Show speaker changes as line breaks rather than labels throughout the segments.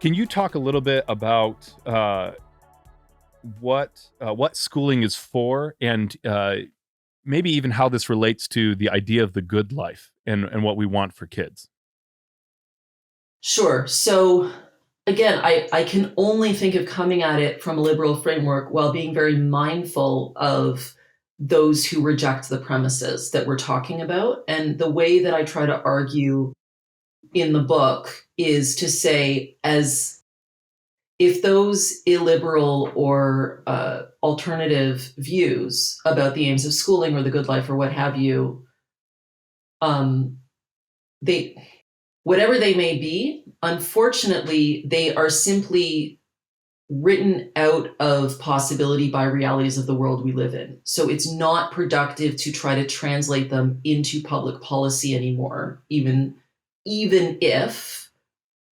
Can you talk a little bit about what schooling is for, and maybe even how this relates to the idea of the good life and what we want for kids?
Sure. So again, I can only think of coming at it from a liberal framework while being very mindful of those who reject the premises that we're talking about. And the way that I try to argue in the book is to say, as if those illiberal or alternative views about the aims of schooling or the good life or what have you, um, they whatever they may be, unfortunately, they are simply written out of possibility by realities of the world we live in. So it's not productive to try to translate them into public policy anymore, even if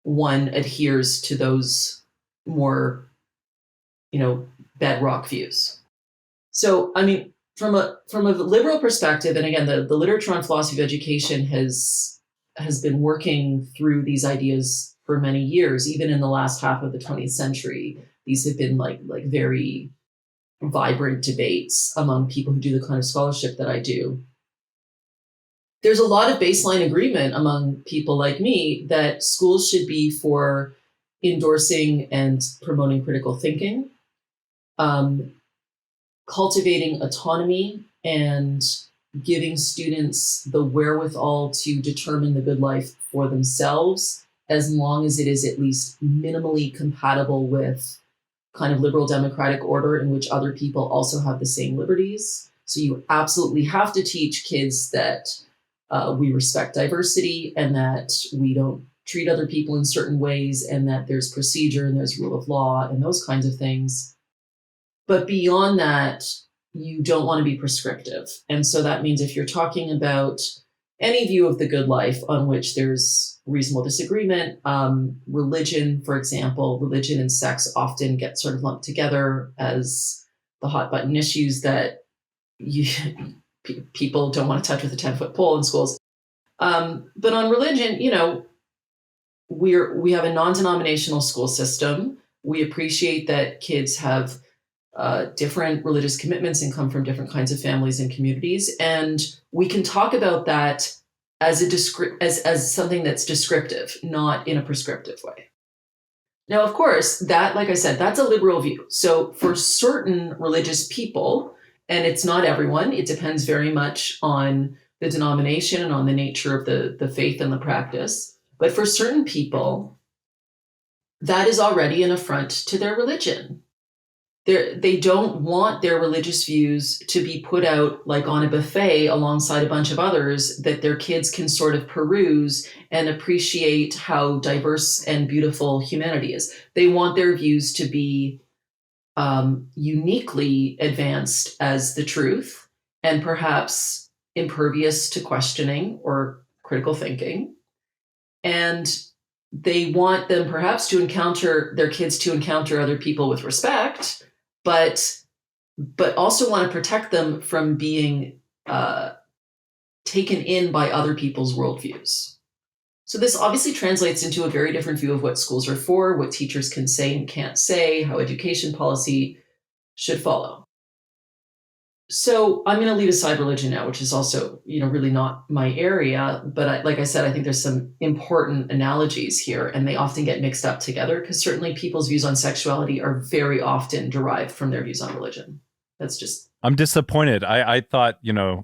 one adheres to those more, bedrock views. So, I mean, from a liberal perspective, and again, the literature on philosophy of education has been working through these ideas for many years, even in the last half of the 20th century. These have been like very vibrant debates among people who do the kind of scholarship that I do. There's a lot of baseline agreement among people like me that schools should be for endorsing and promoting critical thinking, um, cultivating autonomy, and giving students the wherewithal to determine the good life for themselves, as long as it is at least minimally compatible with kind of liberal democratic order in which other people also have the same liberties. So you absolutely have to teach kids that we respect diversity and that we don't treat other people in certain ways and that there's procedure and there's rule of law and those kinds of things. But beyond that, you don't want to be prescriptive. And so that means if you're talking about any view of the good life on which there's reasonable disagreement, religion, for example, religion and sex often get sort of lumped together as the hot button issues that people don't want to touch with a 10-foot pole in schools. But on religion, we have a non-denominational school system. We appreciate that kids have different religious commitments and come from different kinds of families and communities. And we can talk about that as as something that's descriptive, not in a prescriptive way. Now, of course, that, like I said, that's a liberal view. So for certain religious people, and it's not everyone, it depends very much on the denomination and on the nature of the faith and the practice. But for certain people, that is already an affront to their religion. They don't want their religious views to be put out like on a buffet alongside a bunch of others that their kids can sort of peruse and appreciate how diverse and beautiful humanity is. They want their views to be uniquely advanced as the truth and perhaps impervious to questioning or critical thinking. And they want them perhaps their kids to encounter other people with respect, but also want to protect them from being taken in by other people's worldviews. So this obviously translates into a very different view of what schools are for, what teachers can say and can't say, how education policy should follow. So I'm going to leave aside religion now, which is also, really not my area. But like I said, I think there's some important analogies here, and they often get mixed up together because certainly people's views on sexuality are very often derived from their views on religion. That's just...
I'm disappointed. I thought,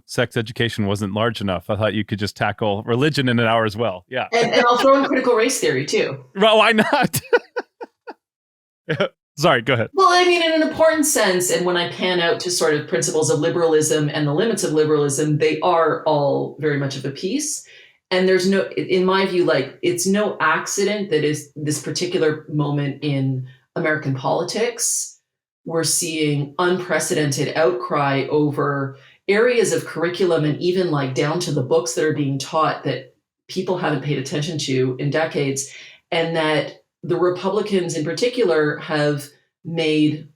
sex education wasn't large enough. I thought you could just tackle religion in an hour as well. Yeah.
And I'll throw in critical race theory too.
Well, why not? Sorry, go ahead.
Well, I mean, in an important sense, and when I pan out to sort of principles of liberalism and the limits of liberalism, they are all very much of a piece. And there's no, in my view, it's no accident that is this particular moment in American politics, we're seeing unprecedented outcry over areas of curriculum and even down to the books that are being taught that people haven't paid attention to in decades, and that the Republicans in particular have made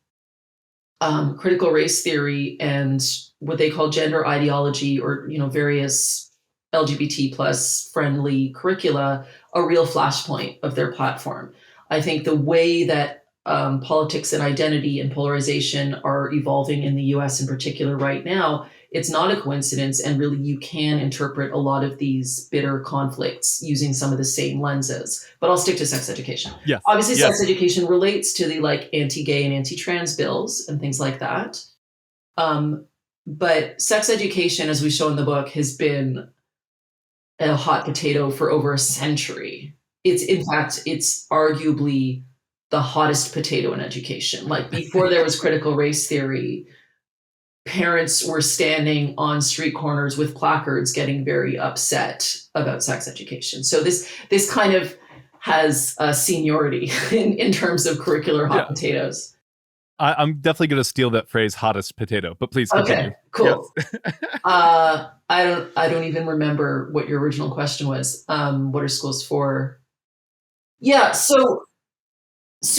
critical race theory and what they call gender ideology or, various LGBT plus friendly curricula a real flashpoint of their platform. I think the way that politics and identity and polarization are evolving in the US in particular right now, it's not a coincidence. And really, you can interpret a lot of these bitter conflicts using some of the same lenses. But I'll stick to sex education.
Yes.
Obviously,
Yes.
sex education relates to the like anti-gay and anti-trans bills and things like that. But sex education, as we show in the book, has been a hot potato for over a century. In fact, it's arguably the hottest potato in education. Like before there was critical race theory, parents were standing on street corners with placards getting very upset about sex education. So this kind of has a seniority in terms of curricular hot potatoes.
I'm definitely going to steal that phrase, hottest potato, but please continue.
Okay, cool.
Yes.
I don't even remember what your original question was. What are schools for? Yeah, so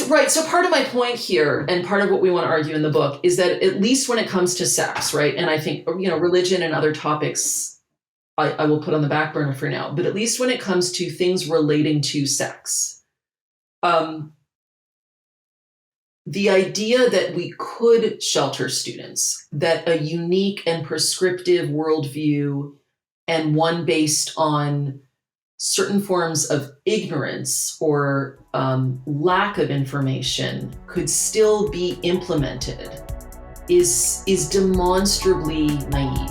right. So part of my point here, and part of what we want to argue in the book, is that at least when it comes to sex, right? And I think, religion and other topics, I will put on the back burner for now. But at least when it comes to things relating to sex, the idea that we could shelter students, that a unique and prescriptive worldview and one based on certain forms of ignorance or lack of information could still be implemented is demonstrably naive.